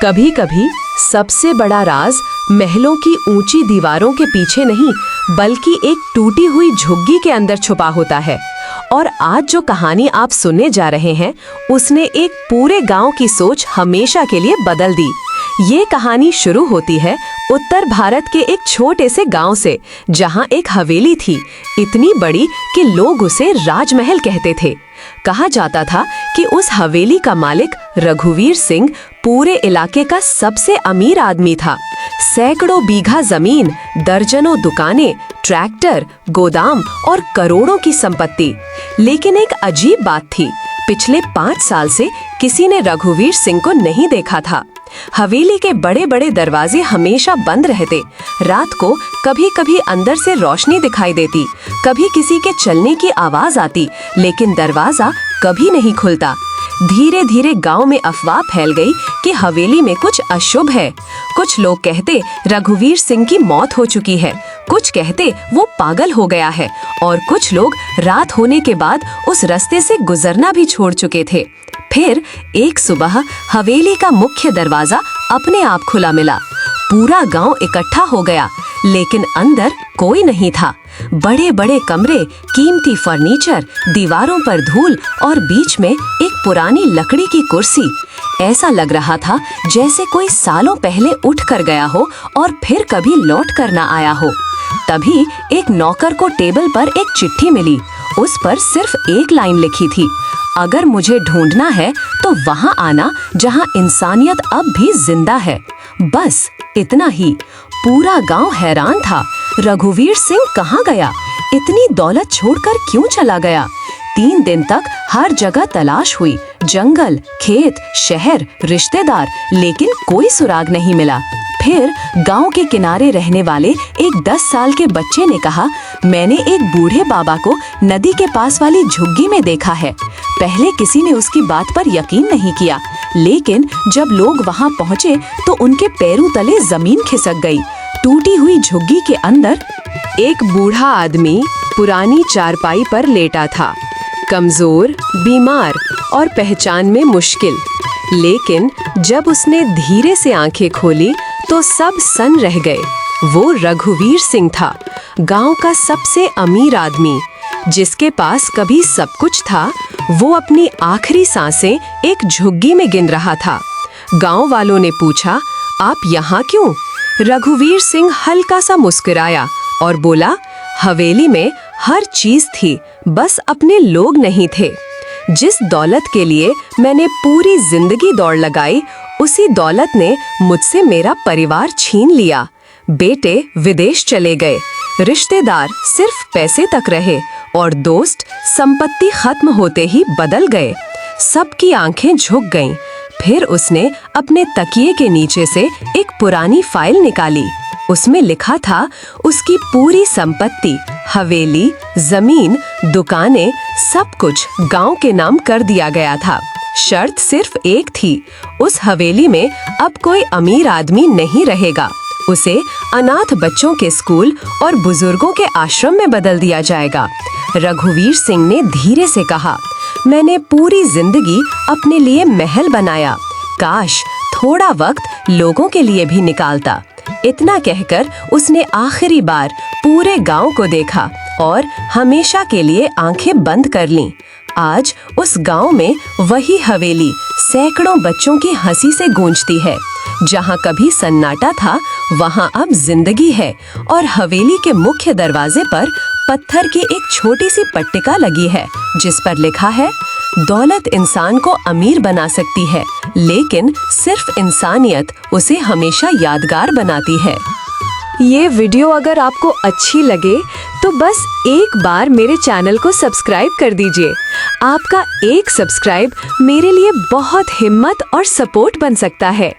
कभी कभी सबसे बड़ा राज महलों की ऊंची दीवारों के पीछे नहीं, बल्कि एक टूटी हुई झुग्गी के अंदर छुपा होता है। और आज जो कहानी आप सुनने जा रहे हैं, उसने एक पूरे गांव की सोच हमेशा के लिए बदल दी। ये कहानी शुरू होती है उत्तर भारत के एक छोटे से गांव से, जहां एक हवेली थी, इतनी बड़ी कि लोग उसे राजमहल कहते थे। कहा जाता था कि उस हवेली का मालिक रघुवीर सिंह पूरे इलाके का सबसे अमीर आदमी था। सैकड़ों बीघा जमीन, दर्जनों दुकानें, ट्रैक्टर, गोदाम और करोड़ों की संपत्ति। लेकिन एक अजीब बात थी, पिछले 5 साल से किसी ने रघुवीर सिंह को नहीं देखा था। हवेली के बड़े बड़े दरवाजे हमेशा बंद रहते। रात को कभी कभी अंदर से रोशनी दिखाई देती, कभी किसी के चलने की आवाज आती, लेकिन दरवाजा कभी नहीं खुलता। धीरे धीरे गांव में अफवाह फैल गई कि हवेली में कुछ अशुभ है। कुछ लोग कहते रघुवीर सिंह की मौत हो चुकी है, कुछ कहते वो पागल हो गया है, और कुछ लोग रात होने के बाद उस रास्ते से गुजरना भी छोड़ चुके थे। फिर एक सुबह हवेली का मुख्य दरवाजा अपने आप खुला मिला। पूरा गांव इकट्ठा हो गया, लेकिन अंदर कोई नहीं था। बड़े बड़े कमरे, कीमती फर्नीचर, दीवारों पर धूल और बीच में एक पुरानी लकड़ी की कुर्सी। ऐसा लग रहा था जैसे कोई सालों पहले उठ कर गया हो और फिर कभी लौट कर न आया हो। तभी एक नौकर को टेबल पर एक चिट्ठी मिली। उस पर सिर्फ एक लाइन लिखी थी, अगर मुझे ढूंढना है तो वहां आना जहां इंसानियत अब भी जिंदा है। बस इतना ही। पूरा गांव हैरान था, रघुवीर सिंह कहाँ गया? इतनी दौलत छोड़कर क्यों चला गया? 3 दिन तक हर जगह तलाश हुई, जंगल, खेत, शहर, रिश्तेदार, लेकिन कोई सुराग नहीं मिला। फिर गांव के किनारे रहने वाले एक 10 साल के बच्चे ने कहा, मैंने एक बूढ़े बाबा को नदी के पास वाली झुग्गी में देखा है। पहले किसी ने उसकी बात पर यकीन नहीं किया, लेकिन जब लोग वहां पहुंचे तो उनके पैरों तले जमीन खिसक गई। टूटी हुई झुग्गी के अंदर एक बूढ़ा आदमी पुरानी चारपाई पर लेटा था, कमजोर, बीमार और पहचान में मुश्किल। लेकिन जब उसने धीरे से आंखें खोली तो सब सन रह गए। वो रघुवीर सिंह था, गांव का सबसे अमीर आदमी, जिसके पास कभी सब कुछ था। वो अपनी आखिरी सांसें एक झुग्गी में गिन रहा था। गांव वालों ने पूछा, आप यहाँ क्यों? रघुवीर सिंह हल्का सा मुस्कुराया और बोला, हवेली में हर चीज थी, बस अपने लोग नहीं थे। जिस दौलत के लिए मैंने पूरी जिंदगी दौड़ लगाई, उसी दौलत ने मुझसे मेरा परिवार छीन लिया। बेटे विदेश चले गए, रिश्तेदार सिर्फ पैसे तक रहे, और दोस्त संपत्ति खत्म होते ही बदल गए। सबकी आंखें झुक गईं। फिर उसने अपने तकिए के नीचे से एक पुरानी फाइल निकाली। उसमें लिखा था, उसकी पूरी संपत्ति, हवेली, जमीन, दुकानें, सब कुछ गांव के नाम कर दिया गया था। शर्त सिर्फ एक थी, उस हवेली में अब कोई अमीर आदमी नहीं रहेगा। उसे अनाथ बच्चों के स्कूल और बुजुर्गों के आश्रम में बदल दिया जाएगा। रघुवीर सिंह ने धीरे से कहा, मैंने पूरी जिंदगी अपने लिए महल बनाया, काश थोड़ा वक्त लोगों के लिए भी निकालता। इतना कहकर उसने आखिरी बार पूरे गांव को देखा और हमेशा के लिए आंखें बंद कर लीं। आज उस गांव में वही हवेली सैकड़ों बच्चों की हंसी से गूंजती है। जहां कभी सन्नाटा था, वहां अब जिंदगी है, और हवेली के मुख्य दरवाजे पर पत्थर की एक छोटी सी पट्टिका लगी है, जिस पर लिखा है, दौलत इंसान को अमीर बना सकती है, लेकिन सिर्फ इंसानियत उसे हमेशा यादगार बनाती है। ये वीडियो अगर आपको अच्छी लगे तो बस एक बार मेरे चैनल को सब्सक्राइब कर दीजिए। आपका एक सब्सक्राइब मेरे लिए बहुत हिम्मत और सपोर्ट बन सकता है।